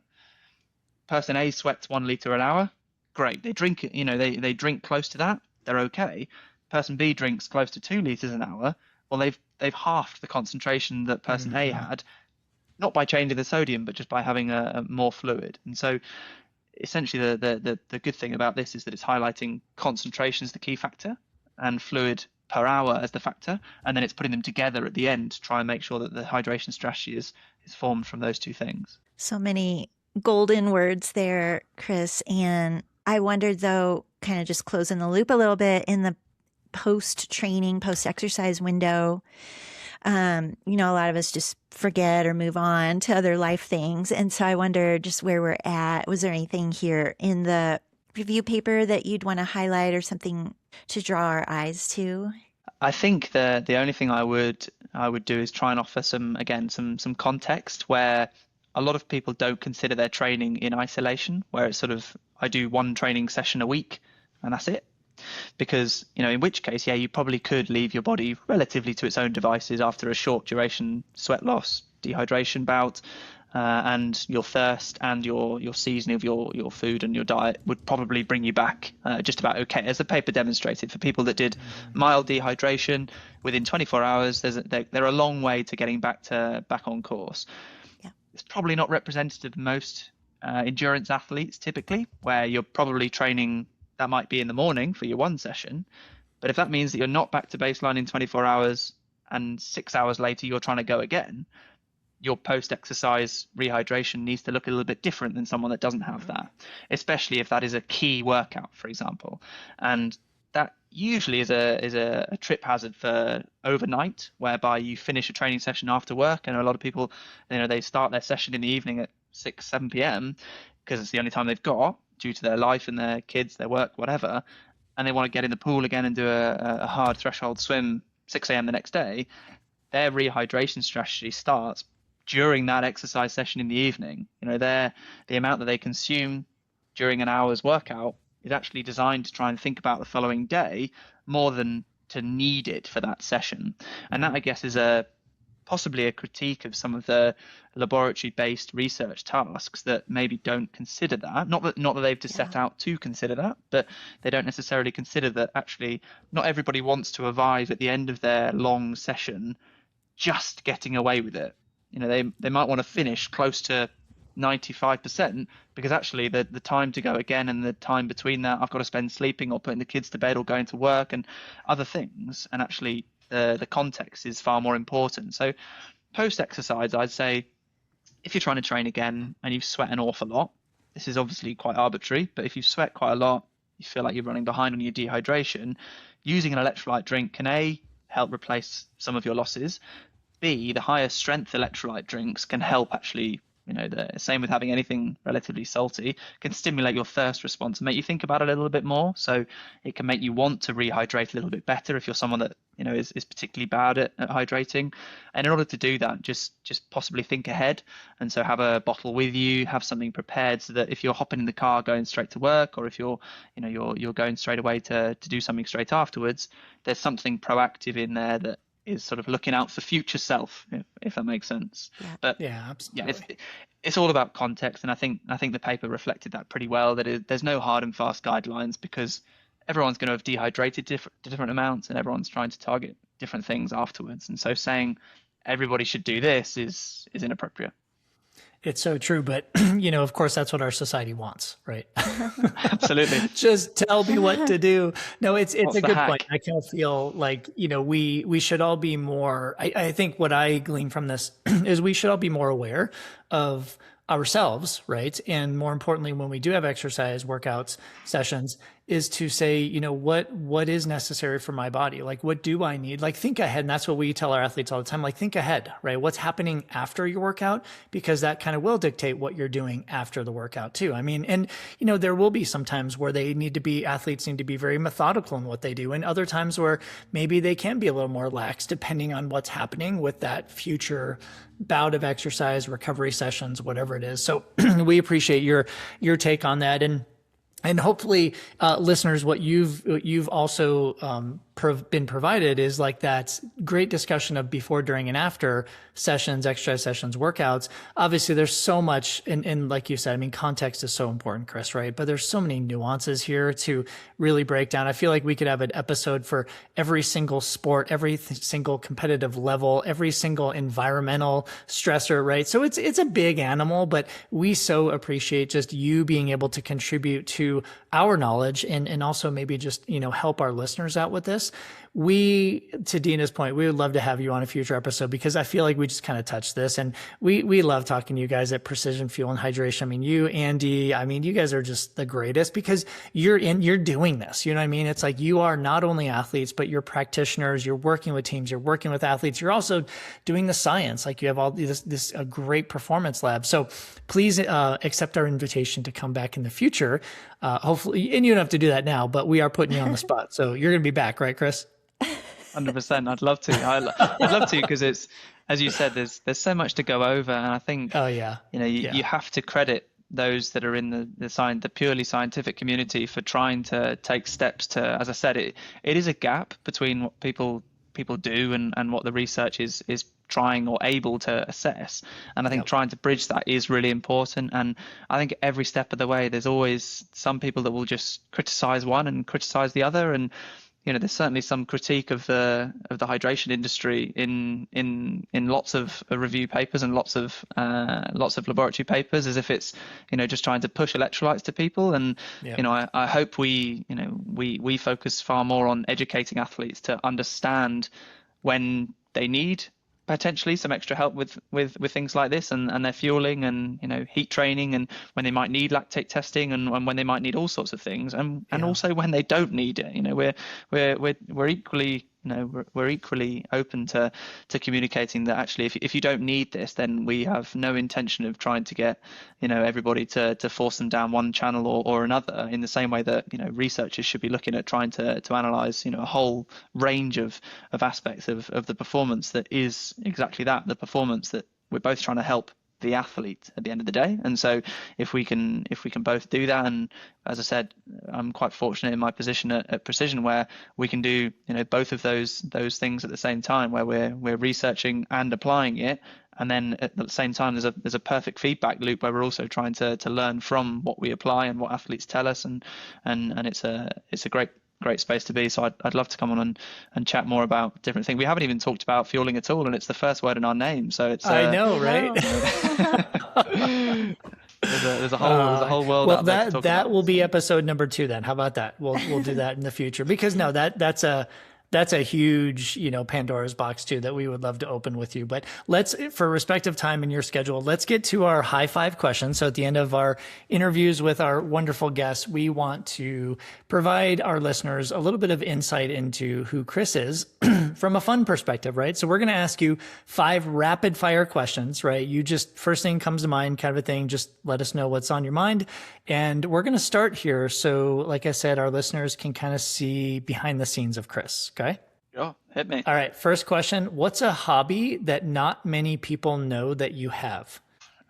B: person A sweats 1 liter an hour, great. They drink, they drink close to that, they're okay. Person B drinks close to 2 liters an hour. Well, they've halved the concentration that person A had, not by changing the sodium, but just by having a more fluid. And so, essentially, the good thing about this is that it's highlighting concentration as the key factor and fluid per hour as the factor, and then it's putting them together at the end to try and make sure that the hydration strategy is formed from those two things.
A: So many golden words there, Chris. And I wondered, though, kind of just closing the loop a little bit in the post-training, post-exercise window. A lot of us just forget or move on to other life things. And so I wonder just where we're at. Was there anything here in the review paper that you'd want to highlight or something to draw our eyes to?
B: I think the only thing I would do is try and offer some context where a lot of people don't consider their training in isolation, where it's sort of, I do one training session a week and that's it. Because, in which case, you probably could leave your body relatively to its own devices after a short duration sweat loss, dehydration bout, and your thirst and your seasoning of your food and your diet would probably bring you back just about okay. As the paper demonstrated, for people that did mild dehydration within 24 hours, they're a long way to getting back on course. Yeah. It's probably not representative of most endurance athletes typically, where you're probably training. That might be in the morning for your one session, but if that means that you're not back to baseline in 24 hours and 6 hours later you're trying to go again, your post-exercise rehydration needs to look a little bit different than someone that doesn't have that, especially if that is a key workout, for example. And that usually is a trip hazard for overnight, whereby you finish a training session after work. And a lot of people, they start their session in the evening at 6-7 p.m. because it's the only time they've got due to their life and their kids, their work, whatever, and they want to get in the pool again and do a hard threshold swim 6 a.m. the next day. Their rehydration strategy starts during that exercise session in the evening. The amount that they consume during an hour's workout is actually designed to try and think about the following day more than to need it for that session. And that, I guess, is possibly a critique of some of the laboratory-based research tasks that maybe don't consider that. Not that they've just set out to consider that, but they don't necessarily consider that actually not everybody wants to arrive at the end of their long session just getting away with it. They might want to finish close to 95% because actually the time to go again and the time between that I've got to spend sleeping or putting the kids to bed or going to work and other things, and actually the context is far more important. So post-exercise, I'd say if you're trying to train again and you sweat an awful lot, this is obviously quite arbitrary, but if you sweat quite a lot, you feel like you're running behind on your dehydration, using an electrolyte drink can A, help replace some of your losses, B, the higher strength electrolyte drinks can help actually, the same with having anything relatively salty, can stimulate your thirst response and make you think about it a little bit more. So it can make you want to rehydrate a little bit better if you're someone that, is particularly bad at hydrating. And in order to do that, just possibly think ahead. And so have a bottle with you, have something prepared so that if you're hopping in the car going straight to work, or if you're going straight away to do something straight afterwards, there's something proactive in there that is sort of looking out for future self, if that makes sense. Yeah. But absolutely. It's all about context, and I think the paper reflected that pretty well. There's no hard and fast guidelines because everyone's going to have dehydrated different amounts, and everyone's trying to target different things afterwards. And so saying everybody should do this is inappropriate.
C: It's so true. But, of course, that's what our society wants, right?
B: Absolutely.
C: Just tell me what to do. No, it's
B: What's
C: a
B: the
C: good
B: hack?
C: point. I kind of feel like, we should all be more, I think what I glean from this is we should all be more aware of ourselves, right? And more importantly, when we do have exercise workouts sessions, is to say, what is necessary for my body? Like, what do I need? Like, think ahead. And that's what we tell our athletes all the time. Like, think ahead, right? What's happening after your workout? Because that kind of will dictate what you're doing after the workout too. I mean, and there will be some times where athletes need to be very methodical in what they do. And other times where maybe they can be a little more lax depending on what's happening with that future bout of exercise, recovery sessions, whatever it is. So we appreciate your take on that. And hopefully, listeners, what you've also been provided is like that great discussion of before, during, and after sessions, exercise sessions, workouts. Obviously, there's so much, and like you said, I mean, context is so important, Chris, right? But there's so many nuances here to really break down. I feel like we could have an episode for every single sport, every single competitive level, every single environmental stressor, right? So it's a big animal, but we so appreciate just you being able to contribute to our knowledge and also maybe just, help our listeners out with this. To Dina's point, we would love to have you on a future episode because I feel like we just kind of touched this, and we love talking to you guys at Precision Fuel and Hydration. I mean, you, Andy, you guys are just the greatest because you're doing this. You know what I mean? It's like you are not only athletes, but you're practitioners. You're working with teams. You're working with athletes. You're also doing the science. Like you have all this a great performance lab. So please accept our invitation to come back in the future. Hopefully, and you don't have to do that now, but we are putting you on the spot. So you're going to be back, right, Chris?
B: 100%. I'd love to. I'd love to because it's, as you said, there's so much to go over, and I think you have to credit those that are in the purely scientific community for trying to take steps to, as I said, it is a gap between what people do and what the research is trying or able to assess, and I think trying to bridge that is really important. And I think every step of the way there's always some people that will just criticize one and criticize the other, and there's certainly some critique of the hydration industry in lots of review papers and lots of laboratory papers, as if it's just trying to push electrolytes to people. And I hope we focus far more on educating athletes to understand when they need potentially some extra help with things like this and their fueling and heat training, and when they might need lactate testing and when they might need all sorts of things, and also when they don't need it. We're equally we're equally open to communicating that actually if you don't need this, then we have no intention of trying to get everybody to force them down one channel or another, in the same way that researchers should be looking at trying to analyze a whole range of aspects of the performance that is exactly that, the performance that we're both trying to help the athlete at the end of the day. And so if we can both do that, and as I said, I'm quite fortunate in my position at Precision where we can do both of those things at the same time, where we're researching and applying it, and then at the same time there's a perfect feedback loop where we're also trying to learn from what we apply and what athletes tell us, and it's a great space to be. So I'd love to come on and chat more about different things. We haven't even talked about fueling at all, and it's the first word in our name. So it's
C: I know, right?
B: there's a whole world.
C: Well,
B: out there to talk
C: that
B: about.
C: will be episode number 2 then. How about that? We'll do that in the future, because no, that's a huge, Pandora's box too, that we would love to open with you. But for respective time in your schedule, let's get to our high five questions. So at the end of our interviews with our wonderful guests, we want to provide our listeners a little bit of insight into who Chris is from a fun perspective, right? So we're going to ask you 5 rapid fire questions, right? You just, first thing comes to mind kind of a thing, just let us know what's on your mind. And we're going to start here. So like I said, our listeners can kind of see behind the scenes of Chris. Okay.
B: Sure, hit me.
C: All right. First question. What's a hobby that not many people know that you have?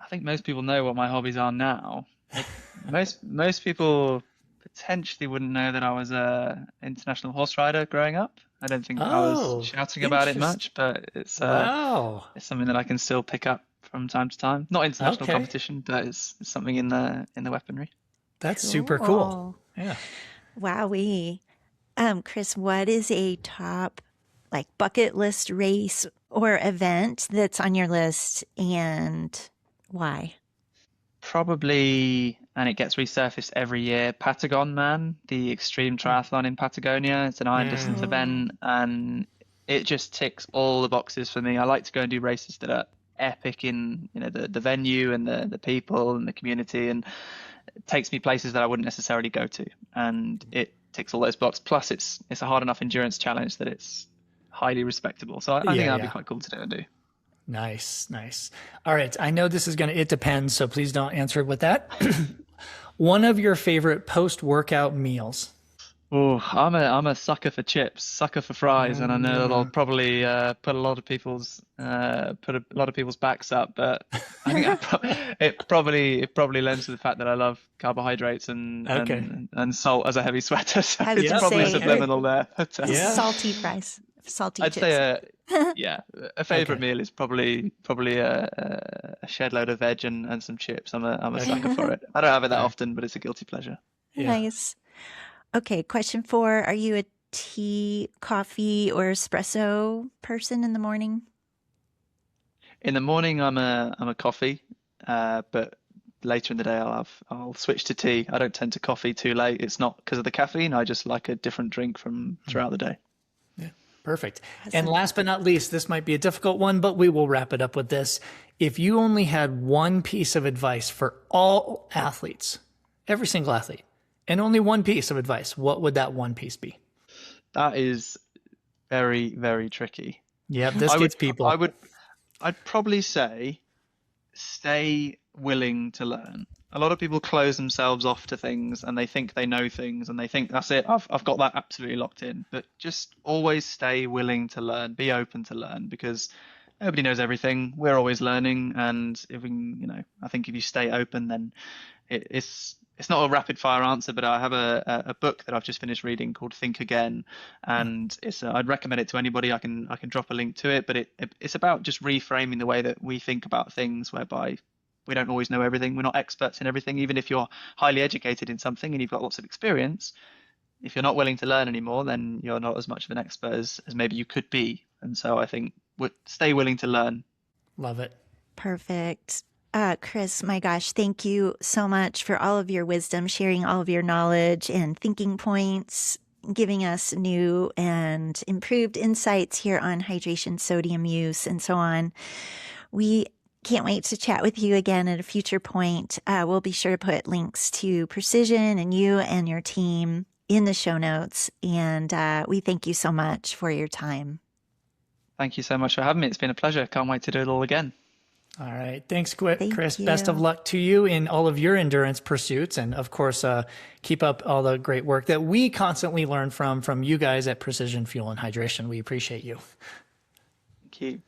B: I think most people know what my hobbies are now. Most people potentially wouldn't know that I was a international horse rider growing up. I don't think I was shouting about it much, but it's something that I can still pick up from time to time. Not international competition, but it's something in the weaponry.
C: That's super cool. Yeah.
A: Wowee. Chris, what is a top bucket list race or event that's on your list, and why?
B: Probably, and it gets resurfaced every year, Patagon Man, the extreme triathlon in Patagonia. It's an iron distance event, and it just ticks all the boxes for me. I like to go and do races that are epic in, the venue and the people and the community, and it takes me places that I wouldn't necessarily go to, and it ticks all those boxes. Plus, it's a hard enough endurance challenge that it's highly respectable. So I think that'd be quite cool to do and do.
C: Nice. All right. I know this is it depends, so please don't answer it with that. One of your favorite post-workout meals?
B: Oh, I'm a sucker for chips, sucker for fries, and I know that'll probably put a lot of people's backs up, but I think it probably lends to the fact that I love carbohydrates and salt as a heavy sweater, so it's probably subliminal there. But,
A: salty fries, salty
B: I'd
A: chips.
B: say a favorite meal is probably a shed load of veg and some chips. I'm a sucker for it. I don't have it that often, but it's a guilty pleasure.
A: Nice. Okay, question 4. Are you a tea, coffee, or espresso person in the morning?
B: In the morning, I'm a coffee, but later in the day, I'll switch to tea. I don't tend to coffee too late. It's not because of the caffeine. I just like a different drink from throughout the day.
C: Yeah, perfect. And last but not least, this might be a difficult one, but we will wrap it up with this. If you only had one piece of advice for all athletes, every single athlete, and only one piece of advice, what would that one piece be?
B: That is very, very tricky.
C: Yeah, this gets people.
B: I'd probably say stay willing to learn. A lot of people close themselves off to things and they think they know things and they think that's it. I've got that absolutely locked in. But just always stay willing to learn, be open to learn, because nobody knows everything. We're always learning, and if we can, I think if you stay open, then it's not a rapid fire answer, but I have a book that I've just finished reading called Think Again, and I'd recommend it to anybody. I can drop a link to it, but it's about just reframing the way that we think about things, whereby we don't always know everything. We're not experts in everything. Even if you're highly educated in something and you've got lots of experience, if you're not willing to learn anymore, then you're not as much of an expert as maybe you could be. And so I think stay willing to learn.
C: Love it.
A: Perfect. Chris, my gosh, thank you so much for all of your wisdom, sharing all of your knowledge and thinking points, giving us new and improved insights here on hydration, sodium use, and so on. We can't wait to chat with you again at a future point. We'll be sure to put links to Precision and you and your team in the show notes. And we thank you so much for your time.
B: Thank you so much for having me. It's been a pleasure. Can't wait to do it all again.
C: All right. Thanks, Chris.
A: Thank you.
C: Best of luck to you in all of your endurance pursuits. And of course, keep up all the great work that we constantly learn from you guys at Precision Fuel and Hydration. We appreciate you.
B: Thank you.